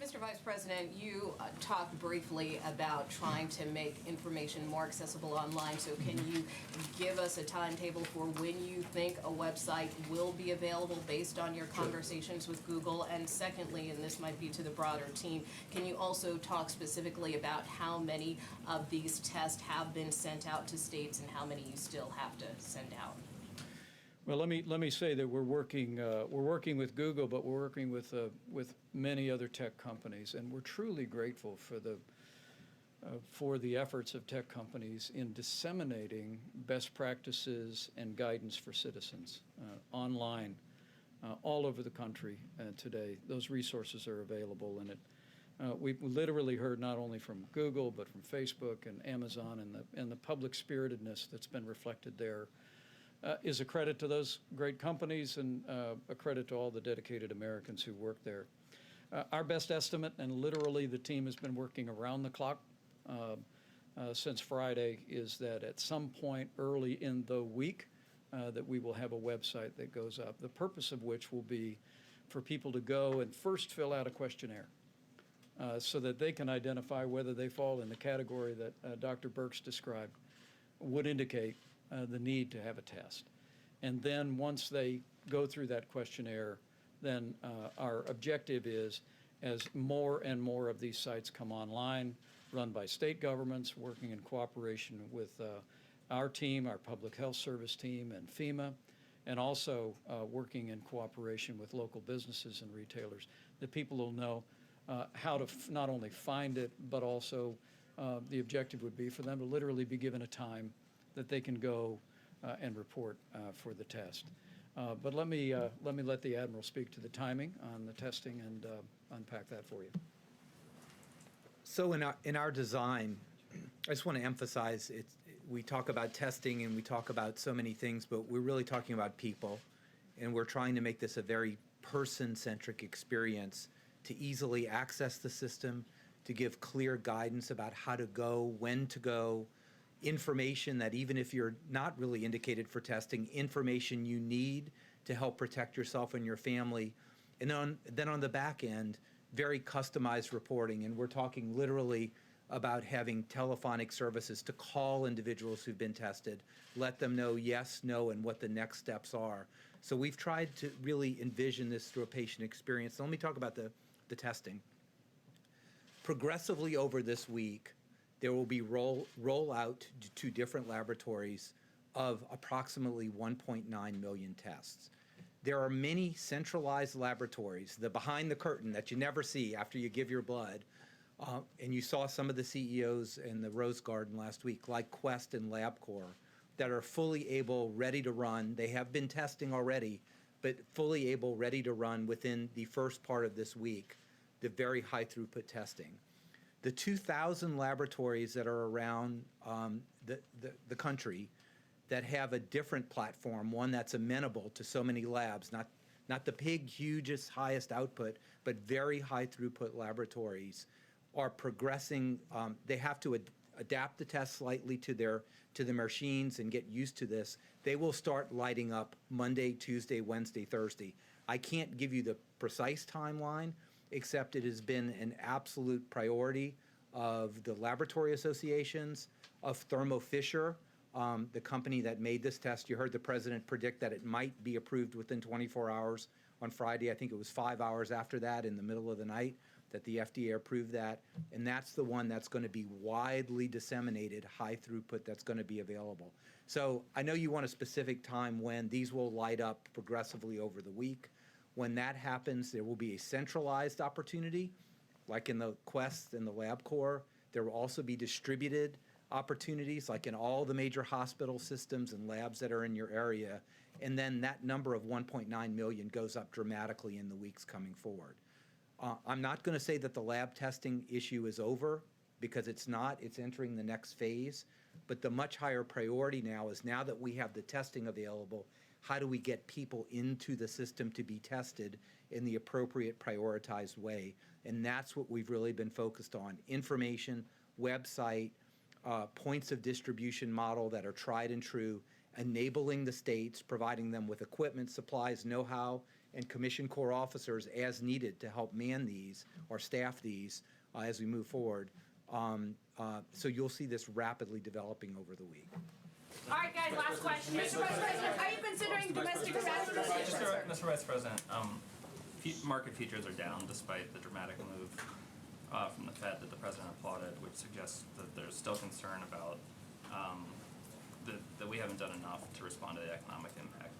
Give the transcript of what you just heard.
Mr. Vice President, you talked briefly about trying to make information more accessible online. So can you give us a timetable for when you think a website will be available based on your conversations with Google? And secondly, and this might be to the broader team, can you also talk specifically about how many of these tests have been sent out to states and how many you still have to send out? Well, let me say that we're working with Google, but we're working with many other tech companies, and we're truly grateful for the efforts of tech companies in disseminating best practices and guidance for citizens online all over the country today. Those resources are available, and we've literally heard not only from Google but from Facebook and Amazon, and the public spiritedness that's been reflected there. Is a credit to those great companies and a credit to all the dedicated Americans who work there. Our best estimate, and literally the team has been working around the clock since Friday, is that at some point early in the week that we will have a website that goes up, the purpose of which will be for people to go and first fill out a questionnaire so that they can identify whether they fall in the category that Dr. Birx described would indicate the need to have a test. And then once they go through that questionnaire, then our objective is, as more and more of these sites come online, run by state governments, working in cooperation with our team, our public health service team, and FEMA, and also working in cooperation with local businesses and retailers, that people will know how to not only find it, but also the objective would be for them to literally be given a time that they can go and report for the test. But let me let the Admiral speak to the timing on the testing and unpack that for you. So in our design, I just want to emphasize we talk about testing and we talk about so many things, but we're really talking about people, and we're trying to make this a very person-centric experience to easily access the system, to give clear guidance about how to go, when to go, information that even if you're not really indicated for testing, information you need to help protect yourself and your family. And then on the back end, very customized reporting. And we're talking literally about having telephonic services to call individuals who've been tested, let them know yes, no, and what the next steps are. So we've tried to really envision this through a patient experience. So let me talk about the testing. Progressively over this week, there will be rollout to different laboratories of approximately 1.9 million tests. There are many centralized laboratories, the behind the curtain that you never see after you give your blood, and you saw some of the CEOs in the Rose Garden last week, like Quest and LabCorp, that are fully able, ready to run. They have been testing already, but fully able, ready to run within the first part of this week, the very high throughput testing. The 2,000 laboratories that are around the country that have a different platform, one that's amenable to so many labs, not the big, hugest, highest output, but very high throughput laboratories, are progressing. They have to adapt the test slightly to their machines and get used to this. They will start lighting up Monday, Tuesday, Wednesday, Thursday. I can't give you the precise timeline, except it has been an absolute priority of the laboratory associations, of Thermo Fisher, the company that made this test. You heard the president predict that it might be approved within 24 hours on Friday. I think it was 5 hours after that, in the middle of the night, that the FDA approved that. And that's the one that's going to be widely disseminated, high throughput, that's going to be available. So I know you want a specific time when these will light up progressively over the week. When that happens, there will be a centralized opportunity, like in the Quest and the LabCorp. There will also be distributed opportunities, like in all the major hospital systems and labs that are in your area. And then that number of 1.9 million goes up dramatically in the weeks coming forward. I'm not going to say that the lab testing issue is over, because it's not. It's entering the next phase. But the much higher priority now is, now that we have the testing available, how do we get people into the system to be tested in the appropriate prioritized way? And that's what we've really been focused on. Information, website, points of distribution model that are tried and true, enabling the states, providing them with equipment, supplies, know-how, and commission corps officers as needed to help man these or staff these as we move forward. So you'll see this rapidly developing over the week. All right, guys, last question. Mr. Vice President, are you considering domestic capacity? Mr. Vice President, market futures are down despite the dramatic move from the Fed that the President applauded, which suggests that there's still concern about that we haven't done enough to respond to the economic impact